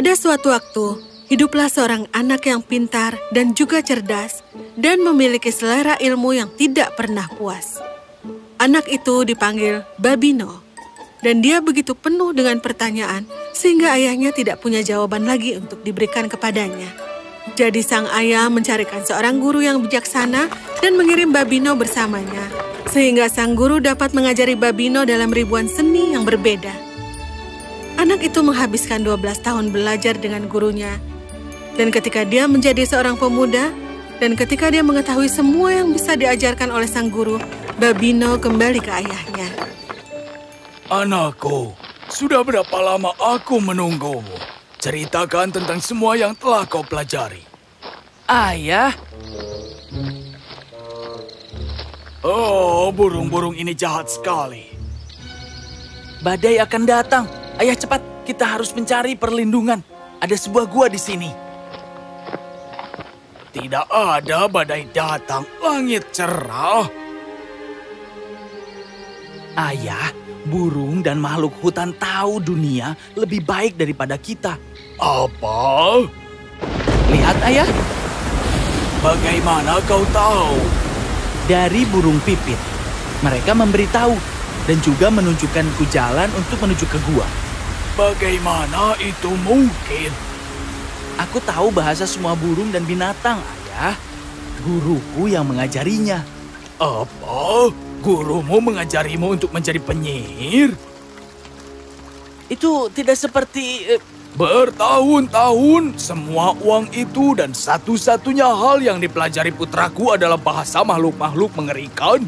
Pada suatu waktu, hiduplah seorang anak yang pintar dan juga cerdas dan memiliki selera ilmu yang tidak pernah puas. Anak itu dipanggil Babino, dan dia begitu penuh dengan pertanyaan sehingga ayahnya tidak punya jawaban lagi untuk diberikan kepadanya. Jadi sang ayah mencarikan seorang guru yang bijaksana dan mengirim Babino bersamanya, sehingga sang guru dapat mengajari Babino dalam ribuan seni yang berbeda. Anak itu menghabiskan 12 tahun belajar dengan gurunya, dan ketika dia menjadi seorang pemuda, dan ketika dia mengetahui semua yang bisa diajarkan oleh sang guru, Babino kembali ke ayahnya. Anakku, sudah berapa lama aku menunggumu? Ceritakan tentang semua yang telah kau pelajari. Ayah, Oh, burung-burung ini jahat sekali. badai akan datang. Ayah, cepat, kita harus mencari perlindungan. Ada sebuah gua di sini. Tidak ada badai datang, langit cerah. Ayah, burung dan makhluk hutan tahu dunia lebih baik daripada kita. Apa? Lihat, ayah, Bagaimana kau tahu? dari burung pipit. Mereka memberitahu dan juga menunjukkanku jalan untuk menuju ke gua. Bagaimana itu mungkin? Aku tahu bahasa semua burung dan binatang, ayah. Guruku yang mengajarinya. Apa? Gurumu mengajarimu untuk menjadi penyihir? Itu tidak seperti... Bertahun-tahun, semua uang itu dan satu-satunya hal yang dipelajari putraku adalah bahasa makhluk-makhluk mengerikan.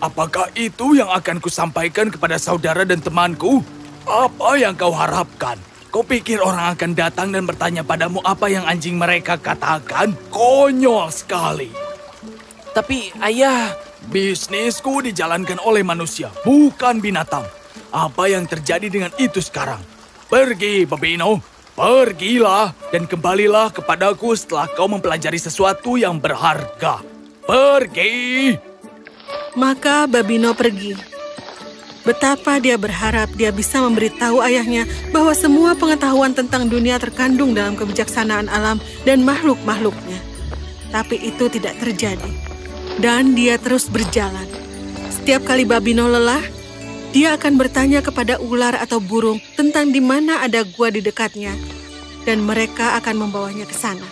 Apakah itu yang akan kusampaikan kepada saudara dan temanku? Apa yang kau harapkan? Kau pikir orang akan datang dan bertanya padamu apa yang anjing mereka katakan? Konyol sekali. Tapi, ayah... Bisnisku dijalankan oleh manusia, bukan binatang. Apa yang terjadi dengan itu sekarang? Pergi, Babino. Pergilah dan kembalilah kepadaku setelah kau mempelajari sesuatu yang berharga. Pergi! Maka Babino pergi. Betapa dia berharap dia bisa memberitahu ayahnya bahwa semua pengetahuan tentang dunia terkandung dalam kebijaksanaan alam dan makhluk-makhluknya. Tapi itu tidak terjadi. Dan dia terus berjalan. Setiap kali Babino lelah, dia akan bertanya kepada ular atau burung tentang di mana ada gua di dekatnya, dan mereka akan membawanya ke sana.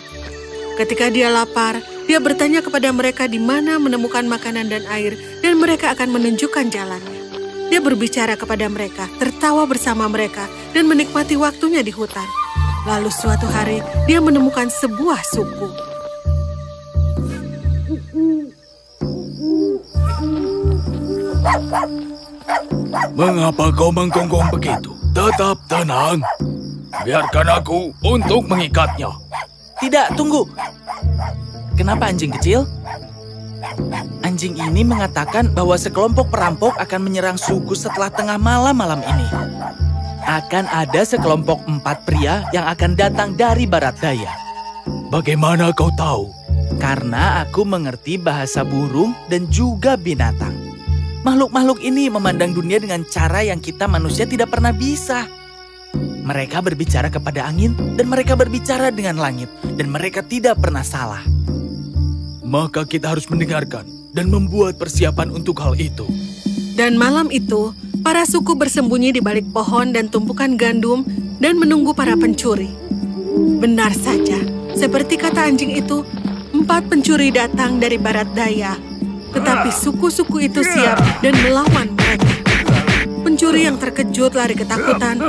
Ketika dia lapar, dia bertanya kepada mereka di mana menemukan makanan dan air, dan mereka akan menunjukkan jalannya. Dia berbicara kepada mereka, tertawa bersama mereka, dan menikmati waktunya di hutan. Lalu suatu hari, dia menemukan sebuah suku. Mengapa kau menggonggong begitu? Tetap tenang. Biarkan aku untuk mengikatnya. Tidak, tunggu. Kenapa anjing kecil? Anjing ini mengatakan bahwa sekelompok perampok akan menyerang suku setelah tengah malam ini. Akan ada sekelompok 4 pria yang akan datang dari barat daya. Bagaimana kau tahu? Karena aku mengerti bahasa burung dan juga binatang. Makhluk-makhluk ini memandang dunia dengan cara yang kita manusia tidak pernah bisa. Mereka berbicara kepada angin dan mereka berbicara dengan langit dan mereka tidak pernah salah. Maka kita harus mendengarkan dan membuat persiapan untuk hal itu. Dan malam itu, para suku bersembunyi di balik pohon dan tumpukan gandum dan menunggu para pencuri. Benar saja, seperti kata anjing itu, 4 pencuri datang dari barat daya. Tetapi suku-suku itu siap dan melawan mereka. Pencuri yang terkejut lari ketakutan,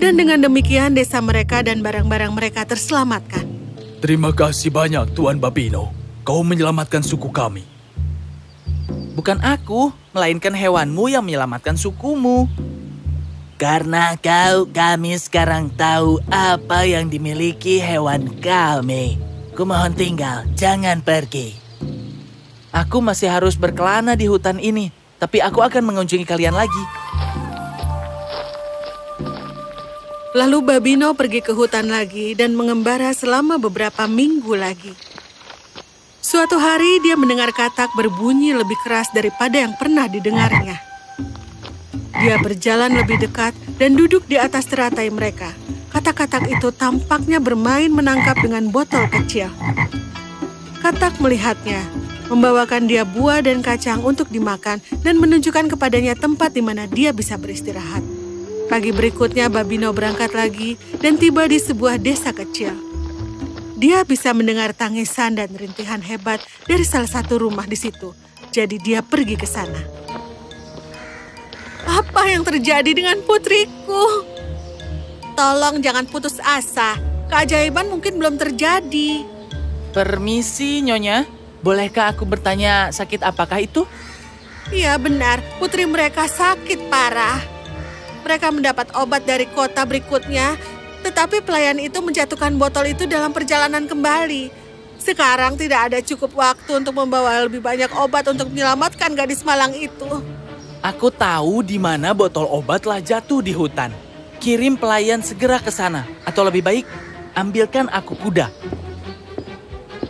dan dengan demikian desa mereka dan barang-barang mereka terselamatkan. Terima kasih banyak, Tuan Babino. Kau menyelamatkan suku kami. Bukan aku, melainkan hewanmu yang menyelamatkan sukumu. Karena kami sekarang tahu apa yang dimiliki hewan kami. Kumohon tinggal, jangan pergi. Aku masih harus berkelana di hutan ini, tapi aku akan mengunjungi kalian lagi. Lalu Babino pergi ke hutan lagi dan mengembara selama beberapa minggu lagi. Suatu hari dia mendengar katak berbunyi lebih keras daripada yang pernah didengarnya. Dia berjalan lebih dekat dan duduk di atas teratai mereka. katak-katak itu tampaknya bermain menangkap dengan botol kecil. Katak melihatnya, membawakan dia buah dan kacang untuk dimakan dan menunjukkan kepadanya tempat di mana dia bisa beristirahat. Pagi berikutnya Babino berangkat lagi dan tiba di sebuah desa kecil. Dia bisa mendengar tangisan dan rintihan hebat dari salah satu rumah di situ, jadi dia pergi ke sana. Apa yang terjadi dengan putriku? Tolong jangan putus asa, keajaiban mungkin belum terjadi. Permisi, Nyonya. Bolehkah aku bertanya sakit apakah itu? Iya benar, putri mereka sakit parah. Mereka mendapat obat dari kota berikutnya, tetapi pelayan itu menjatuhkan botol itu dalam perjalanan kembali. Sekarang tidak ada cukup waktu untuk membawa lebih banyak obat untuk menyelamatkan gadis malang itu. Aku tahu di mana botol obat telah jatuh di hutan. Kirim pelayan segera ke sana, atau lebih baik, ambilkan aku kuda.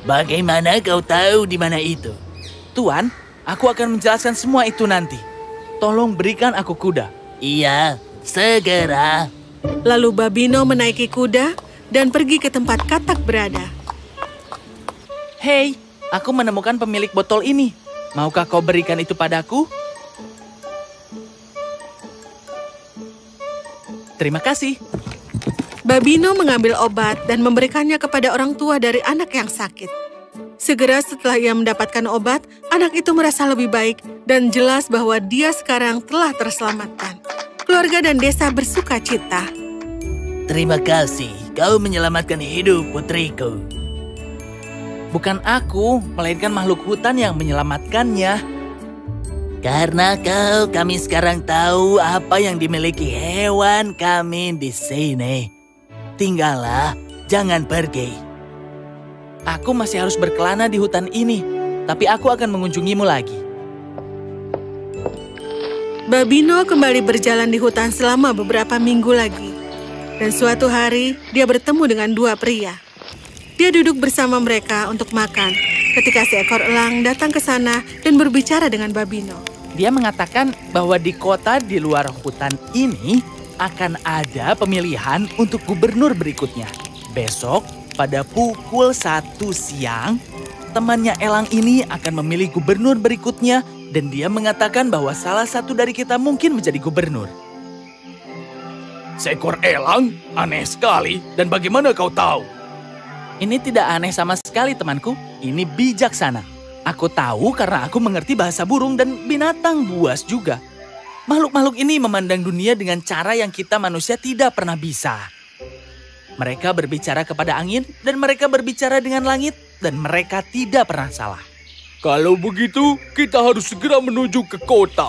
Bagaimana kau tahu di mana itu? Tuan, aku akan menjelaskan semua itu nanti. Tolong berikan aku kuda. Iya, segera. Lalu Babino menaiki kuda dan pergi ke tempat katak berada. Hei, aku menemukan pemilik botol ini. Maukah kau berikan itu padaku? Terima kasih. Babino mengambil obat dan memberikannya kepada orang tua dari anak yang sakit. Segera setelah ia mendapatkan obat, anak itu merasa lebih baik dan jelas bahwa dia sekarang telah terselamatkan. Keluarga dan desa bersuka cita. Terima kasih, kau menyelamatkan hidup putriku. Bukan aku, melainkan makhluk hutan yang menyelamatkannya. Karena kami sekarang tahu apa yang dimiliki hewan kami di sini. Tinggallah, jangan pergi. Aku masih harus berkelana di hutan ini, tapi aku akan mengunjungimu lagi. Babino kembali berjalan di hutan selama beberapa minggu lagi. Dan suatu hari, dia bertemu dengan dua pria. Dia duduk bersama mereka untuk makan, ketika seekor elang datang ke sana dan berbicara dengan Babino. Dia mengatakan bahwa di kota di luar hutan ini akan ada pemilihan untuk gubernur berikutnya. Besok, pada pukul 1 siang, temannya elang ini akan memilih gubernur berikutnya dan dia mengatakan bahwa salah satu dari kita mungkin menjadi gubernur. Seekor elang? Aneh sekali. Dan bagaimana kau tahu? Ini tidak aneh sama sekali, temanku. Ini bijaksana. Aku tahu karena aku mengerti bahasa burung dan binatang buas juga. Makhluk-makhluk ini memandang dunia dengan cara yang kita manusia tidak pernah bisa. Mereka berbicara kepada angin dan mereka berbicara dengan langit dan mereka tidak pernah salah. Kalau begitu, kita harus segera menuju ke kota.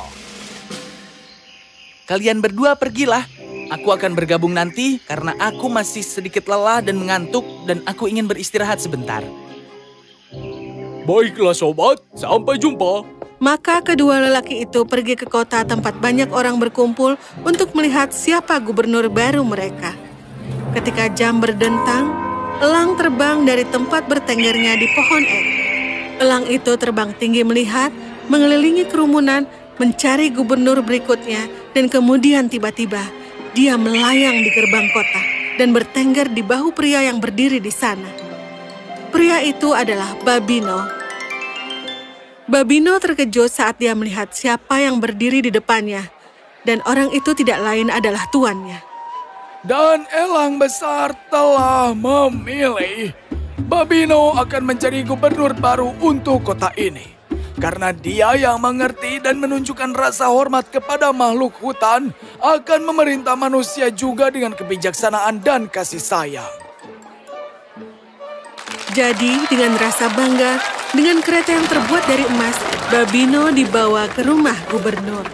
Kalian berdua pergilah. Aku akan bergabung nanti karena aku masih sedikit lelah dan mengantuk dan aku ingin beristirahat sebentar. Baiklah sobat, sampai jumpa. Maka kedua lelaki itu pergi ke kota tempat banyak orang berkumpul untuk melihat siapa gubernur baru mereka. Ketika jam berdentang, elang terbang dari tempat bertenggernya di pohon ek. Elang itu terbang tinggi melihat, mengelilingi kerumunan, mencari gubernur berikutnya, dan kemudian tiba-tiba dia melayang di gerbang kota dan bertengger di bahu pria yang berdiri di sana. Pria itu adalah Babino. Babino terkejut saat dia melihat siapa yang berdiri di depannya, dan orang itu tidak lain adalah tuannya. Dan elang besar telah memilih. Babino akan menjadi gubernur baru untuk kota ini. Karena dia yang mengerti dan menunjukkan rasa hormat kepada makhluk hutan, akan memerintah manusia juga dengan kebijaksanaan dan kasih sayang. Jadi, dengan rasa bangga, dengan kereta yang terbuat dari emas, Babino dibawa ke rumah gubernur.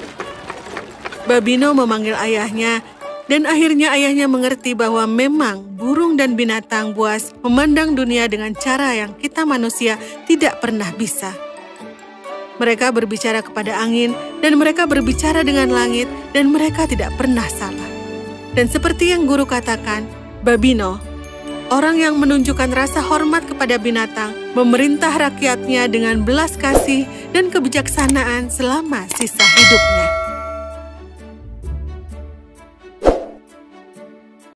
Babino memanggil ayahnya, dan akhirnya ayahnya mengerti bahwa memang burung dan binatang buas memandang dunia dengan cara yang kita manusia tidak pernah bisa. Mereka berbicara kepada angin, dan mereka berbicara dengan langit, dan mereka tidak pernah salah. Dan seperti yang guru katakan, Babino, orang yang menunjukkan rasa hormat kepada binatang, memerintah rakyatnya dengan belas kasih dan kebijaksanaan selama sisa hidupnya.